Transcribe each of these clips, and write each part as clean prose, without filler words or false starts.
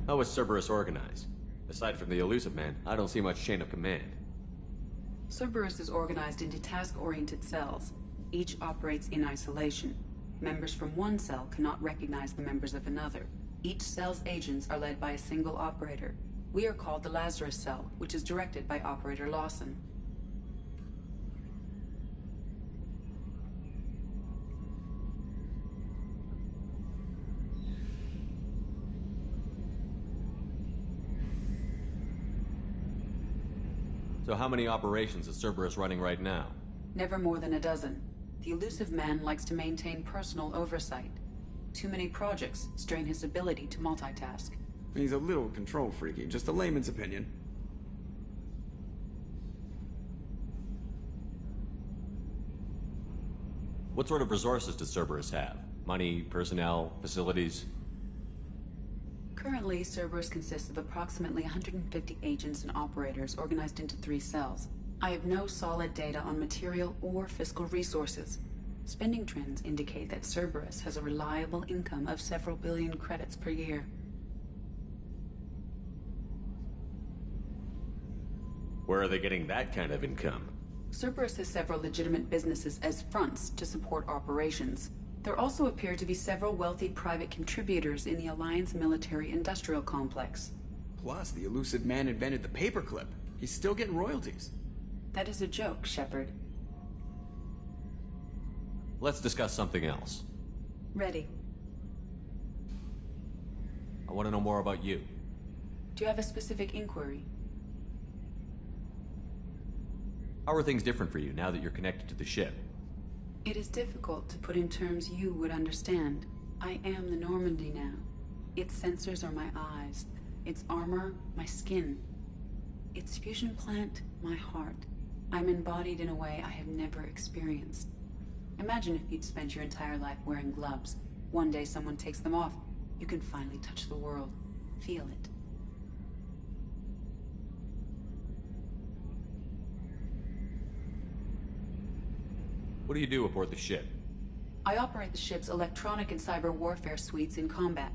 How is Cerberus organized? Aside from the Elusive Man, I don't see much chain of command. Cerberus is organized into task-oriented cells. Each operates in isolation. Members from one cell cannot recognize the members of another. Each cell's agents are led by a single operator. We are called the Lazarus Cell, which is directed by Operator Lawson. So how many operations is Cerberus running right now? Never more than a dozen. The Elusive Man likes to maintain personal oversight. Too many projects strain his ability to multitask. He's a little control freaky, just a layman's opinion. What sort of resources does Cerberus have? Money, personnel, facilities? Currently, Cerberus consists of approximately 150 agents and operators organized into 3 cells. I have no solid data on material or fiscal resources. Spending trends indicate that Cerberus has a reliable income of several billion credits per year. Where are they getting that kind of income? Cerberus has several legitimate businesses as fronts to support operations. There also appear to be several wealthy private contributors in the Alliance military-industrial complex. Plus, the Elusive Man invented the paperclip. He's still getting royalties. That is a joke, Shepard. Let's discuss something else. Ready. I want to know more about you. Do you have a specific inquiry? How are things different for you now that you're connected to the ship? It is difficult to put in terms you would understand. I am the Normandy now. Its sensors are my eyes. Its armor, my skin. Its fusion plant, my heart. I'm embodied in a way I have never experienced. Imagine if you'd spent your entire life wearing gloves. One day someone takes them off. You can finally touch the world. Feel it. What do you do aboard the ship? I operate the ship's electronic and cyber warfare suites in combat.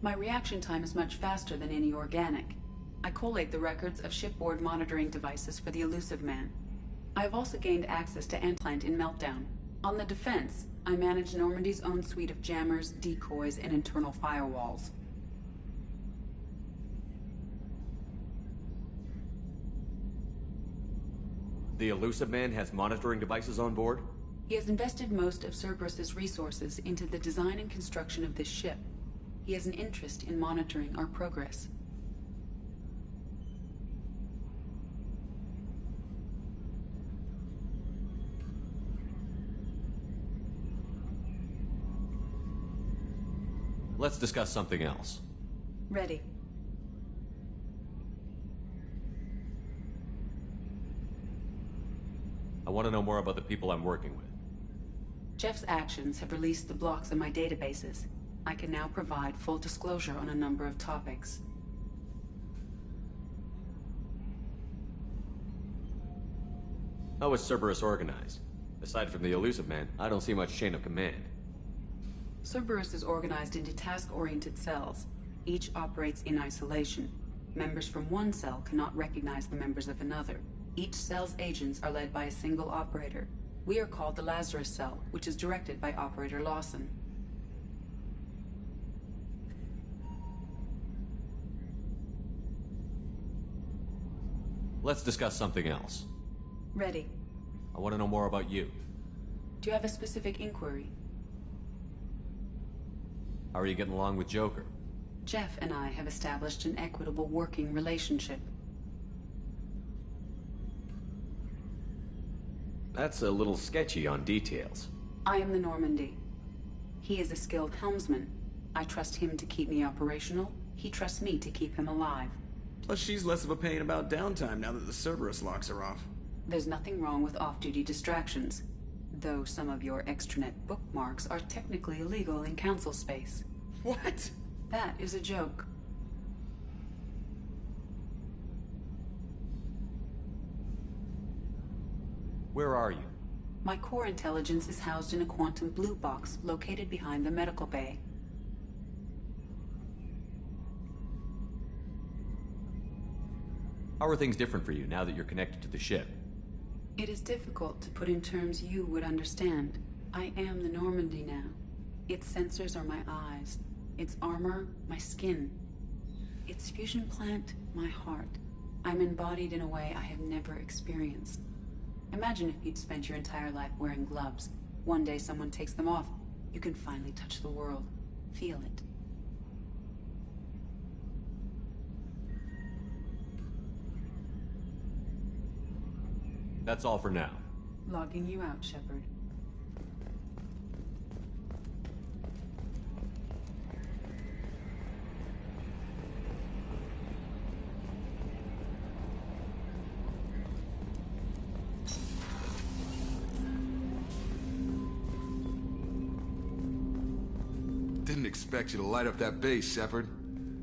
My reaction time is much faster than any organic. I collate the records of shipboard monitoring devices for the Elusive Man. I have also gained access to Antplant in Meltdown. On the defense, I manage Normandy's own suite of jammers, decoys, and internal firewalls. The Elusive Man has monitoring devices on board? He has invested most of Cerberus's resources into the design and construction of this ship. He has an interest in monitoring our progress. Let's discuss something else. Ready. I want to know more about the people I'm working with. Jeff's actions have released the blocks in my databases. I can now provide full disclosure on a number of topics. How is Cerberus organized? Aside from the Elusive Man, I don't see much chain of command. Cerberus is organized into task-oriented cells. Each operates in isolation. Members from one cell cannot recognize the members of another. Each cell's agents are led by a single operator. We are called the Lazarus Cell, which is directed by Operator Lawson. Let's discuss something else. Ready. I want to know more about you. Do you have a specific inquiry? How are you getting along with Joker? Jeff and I have established an equitable working relationship. That's a little sketchy on details. I am the Normandy. He is a skilled helmsman. I trust him to keep me operational. He trusts me to keep him alive. Plus, she's less of a pain about downtime now that the Cerberus locks are off. There's nothing wrong with off-duty distractions, though some of your extranet bookmarks are technically illegal in council space. What? That is a joke. Where are you? My core intelligence is housed in a quantum blue box located behind the medical bay. How are things different for you now that you're connected to the ship? It is difficult to put in terms you would understand. I am the Normandy now. Its sensors are my eyes. Its armor, my skin. Its fusion plant, my heart. I'm embodied in a way I have never experienced. Imagine if you'd spent your entire life wearing gloves. One day someone takes them off. You can finally touch the world. Feel it. That's all for now. Logging you out, Shepard. Didn't expect you to light up that base, Shepard.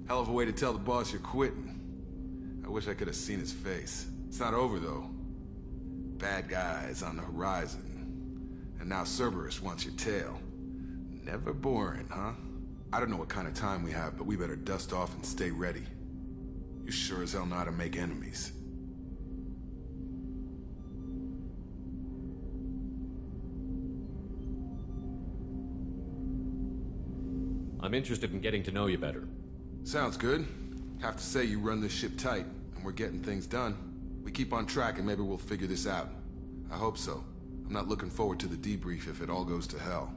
Hell of a way to tell the boss you're quitting. I wish I could have seen his face. It's not over, though. Bad guys on the horizon. And now Cerberus wants your tail. Never boring, huh? I don't know what kind of time we have, but we better dust off and stay ready. You sure as hell know how to make enemies. I'm interested in getting to know you better. Sounds good. Have to say you run this ship tight, and we're getting things done. We keep on track and maybe we'll figure this out. I hope so. I'm not looking forward to the debrief if it all goes to hell.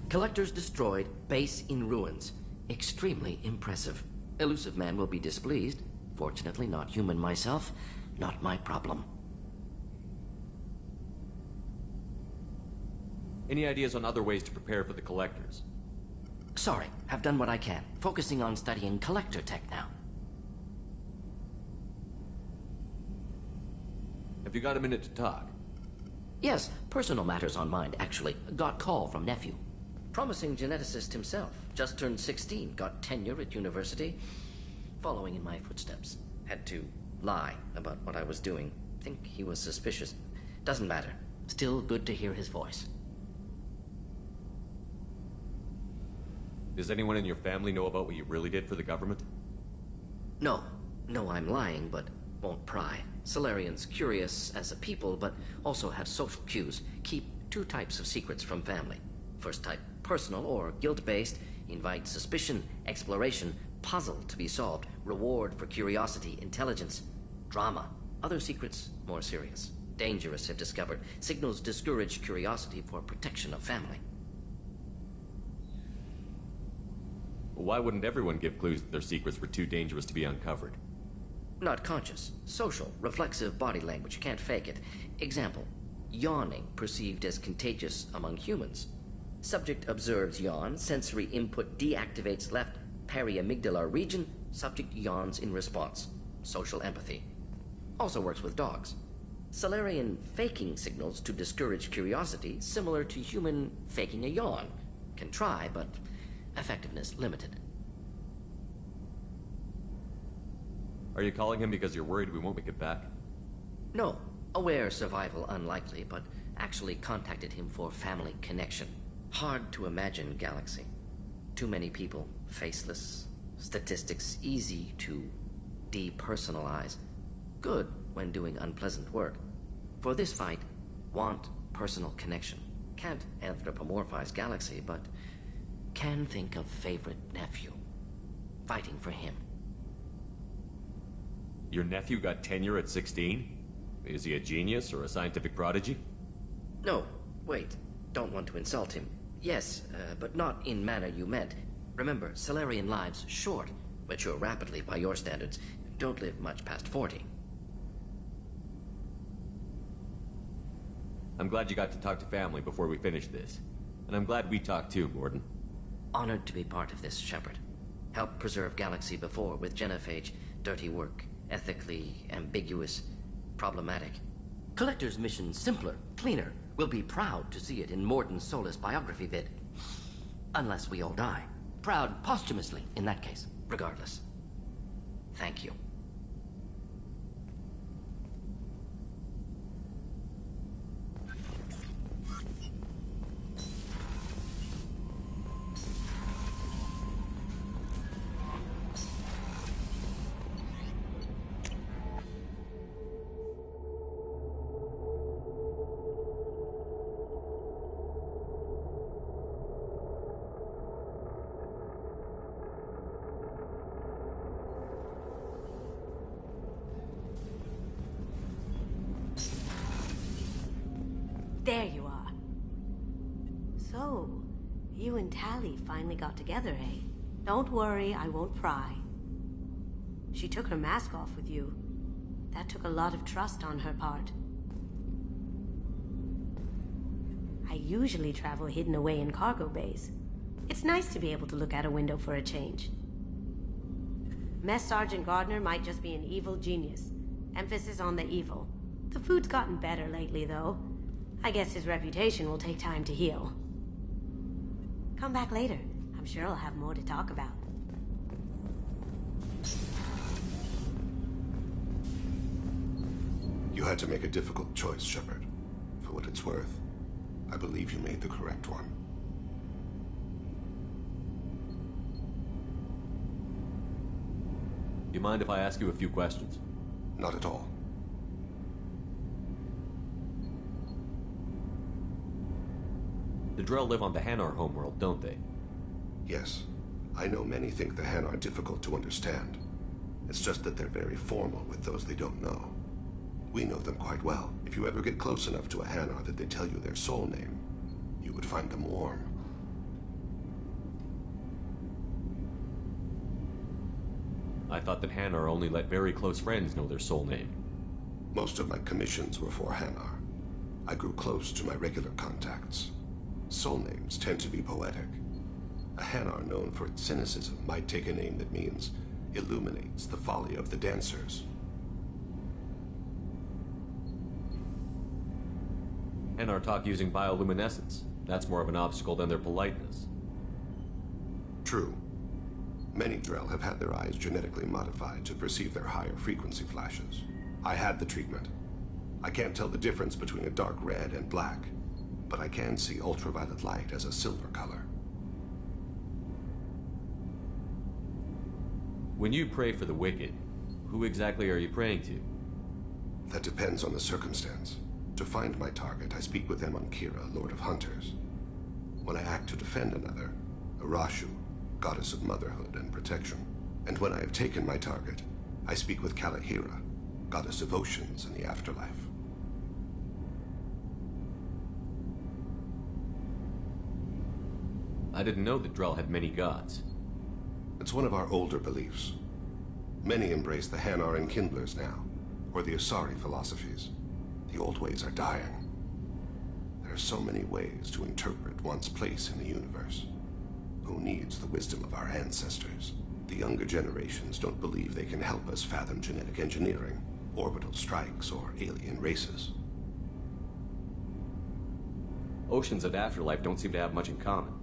Collectors destroyed, base in ruins. Extremely impressive. Elusive Man will be displeased. Fortunately, not human myself. Not my problem. Any ideas on other ways to prepare for the Collectors? Sorry, have done what I can. Focusing on studying collector tech now. Have you got a minute to talk? Yes, personal matters on mind, actually. Got call from nephew. Promising geneticist himself. Just turned 16, got tenure at university. Following in my footsteps. Had to lie about what I was doing. Think he was suspicious. Doesn't matter. Still good to hear his voice. Does anyone in your family know about what you really did for the government? No. No, I'm lying, but won't pry. Solarians curious as a people, but also have social cues. Keep two types of secrets from family. First type, personal or guilt-based. Invite suspicion, exploration, puzzle to be solved, reward for curiosity, intelligence, drama. Other secrets, more serious. Dangerous if discovered. Signals discourage curiosity for protection of family. Why wouldn't everyone give clues that their secrets were too dangerous to be uncovered? Not conscious. Social, reflexive body language. Can't fake it. Example. Yawning perceived as contagious among humans. Subject observes yawn. Sensory input deactivates left periamygdalar region. Subject yawns in response. Social empathy. Also works with dogs. Solarian faking signals to discourage curiosity, similar to human faking a yawn. Can try, but effectiveness limited. Are you calling him because you're worried we won't make it back? No. Aware survival unlikely, but actually contacted him for family connection. Hard to imagine galaxy. Too many people, faceless. Statistics easy to depersonalize. Good when doing unpleasant work. For this fight, want personal connection. Can't anthropomorphize galaxy, but can think of favorite nephew. Fighting for him. Your nephew got tenure at 16? Is he a genius or a scientific prodigy? No, wait. Don't want to insult him. Yes, but not in manner you meant. Remember, Solarian lives short. Mature rapidly by your standards. Don't live much past 40. I'm glad you got to talk to family before we finish this. And I'm glad we talked too, Gordon. Honored to be part of this, Shepard. Helped preserve Galaxy before with genophage. Dirty work. Ethically ambiguous. Problematic. Collector's mission simpler, cleaner. We'll be proud to see it in Mordin Solus biography vid. Unless we all die. Proud posthumously, in that case. Regardless. Thank you. There you are. So, you and Tally finally got together, eh? Don't worry, I won't pry. She took her mask off with you. That took a lot of trust on her part. I usually travel hidden away in cargo bays. It's nice to be able to look out a window for a change. Mess Sergeant Gardner might just be an evil genius. Emphasis on the evil. The food's gotten better lately, though. I guess his reputation will take time to heal. Come back later. I'm sure I'll have more to talk about. You had to make a difficult choice, Shepard. For what it's worth, I believe you made the correct one. You mind if I ask you a few questions? Not at all. The Drell live on the Hanar homeworld, don't they? Yes. I know many think the Hanar are difficult to understand. It's just that they're very formal with those they don't know. We know them quite well. If you ever get close enough to a Hanar that they tell you their soul name, you would find them warm. I thought that Hanar only let very close friends know their soul name. Most of my commissions were for Hanar. I grew close to my regular contacts. Soul names tend to be poetic. A Hanar known for its cynicism might take a name that means illuminates the folly of the dancers. Hanar talk using bioluminescence. That's more of an obstacle than their politeness. True. Many Drell have had their eyes genetically modified to perceive their higher frequency flashes. I had the treatment. I can't tell the difference between a dark red and black, but I can see ultraviolet light as a silver color. When you pray for the wicked, who exactly are you praying to? That depends on the circumstance. To find my target, I speak with them on Kira, Lord of Hunters. When I act to defend another, Arashu, goddess of motherhood and protection. And when I have taken my target, I speak with Kalahira, goddess of oceans and the afterlife. I didn't know that Drell had many gods. It's one of our older beliefs. Many embrace the Hanar and Kindlers now, or the Asari philosophies. The old ways are dying. There are so many ways to interpret one's place in the universe. Who needs the wisdom of our ancestors? The younger generations don't believe they can help us fathom genetic engineering, orbital strikes, or alien races. Oceans and afterlife don't seem to have much in common.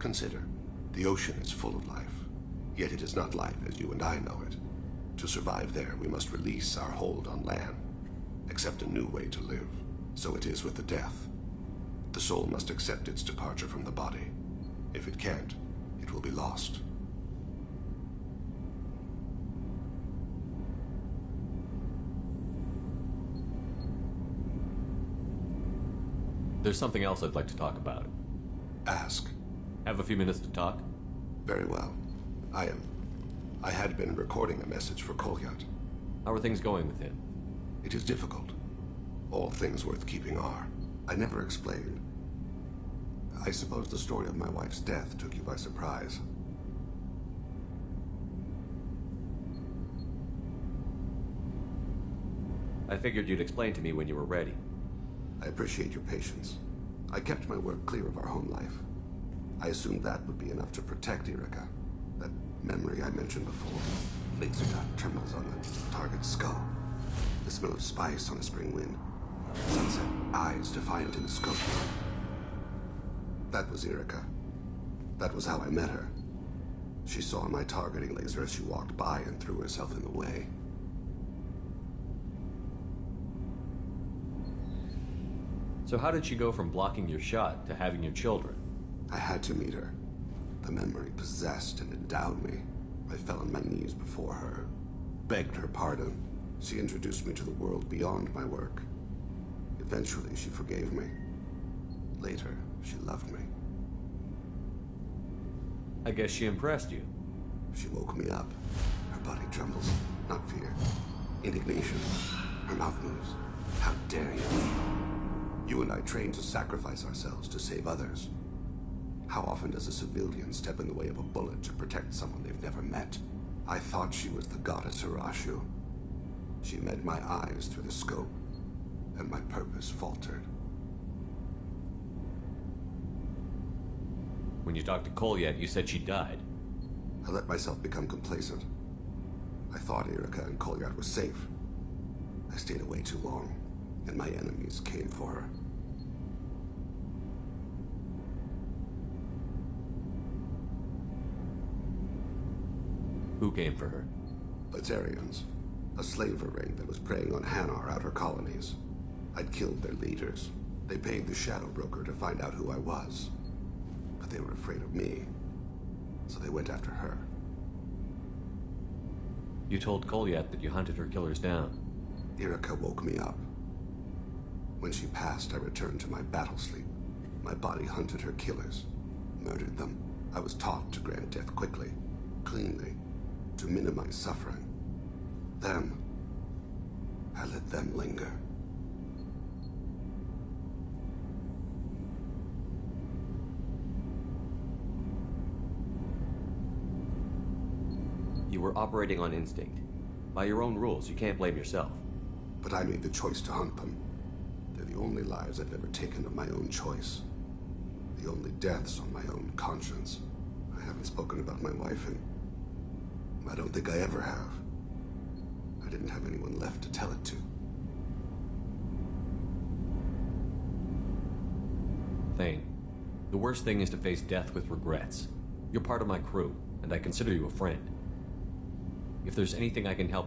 Consider, the ocean is full of life, yet it is not life as you and I know it. To survive there, we must release our hold on land, accept a new way to live. So it is with the death. The soul must accept its departure from the body. If it can't, it will be lost. There's something else I'd like to talk about. Ask. Have a few minutes to talk? Very well. I had been recording a message for Kolyat. How are things going with him? It is difficult. All things worth keeping are. I never explained. I suppose the story of my wife's death took you by surprise. I figured you'd explain to me when you were ready. I appreciate your patience. I kept my work clear of our home life. I assumed that would be enough to protect Erica. That memory I mentioned before. Laser dot trembles on the target's skull. The smell of spice on a spring wind. Sunset, eyes defiant in the scope. That was Erica. That was how I met her. She saw my targeting laser as she walked by and threw herself in the way. So how did she go from blocking your shot to having your children? I had to meet her. The memory possessed and endowed me. I fell on my knees before her, begged her pardon. She introduced me to the world beyond my work. Eventually, she forgave me. Later, she loved me. I guess she impressed you. She woke me up. Her body trembles, not fear. Indignation. Her mouth moves. How dare you? You and I trained to sacrifice ourselves to save others. How often does a civilian step in the way of a bullet to protect someone they've never met? I thought she was the goddess Hirashu. She met my eyes through the scope, and my purpose faltered. When you talked to Kolyat, you said she died. I let myself become complacent. I thought Erica and Kolyat were safe. I stayed away too long, and my enemies came for her. Who came for her? Lazarians, a slaver ring that was preying on Hanar outer colonies. I'd killed their leaders. They paid the Shadow Broker to find out who I was. But they were afraid of me, so they went after her. You told Kolyat that you hunted her killers down. Erica woke me up. When she passed, I returned to my battle sleep. My body hunted her killers, murdered them. I was taught to grant death quickly, cleanly, to minimize suffering. Then, I let them linger. You were operating on instinct. By your own rules, you can't blame yourself. But I made the choice to hunt them. They're the only lives I've ever taken of my own choice. The only deaths on my own conscience. I haven't spoken about my wife, and I don't think I ever have. I didn't have anyone left to tell it to. Thane, the worst thing is to face death with regrets. You're part of my crew, and I consider you a friend. If there's anything I can help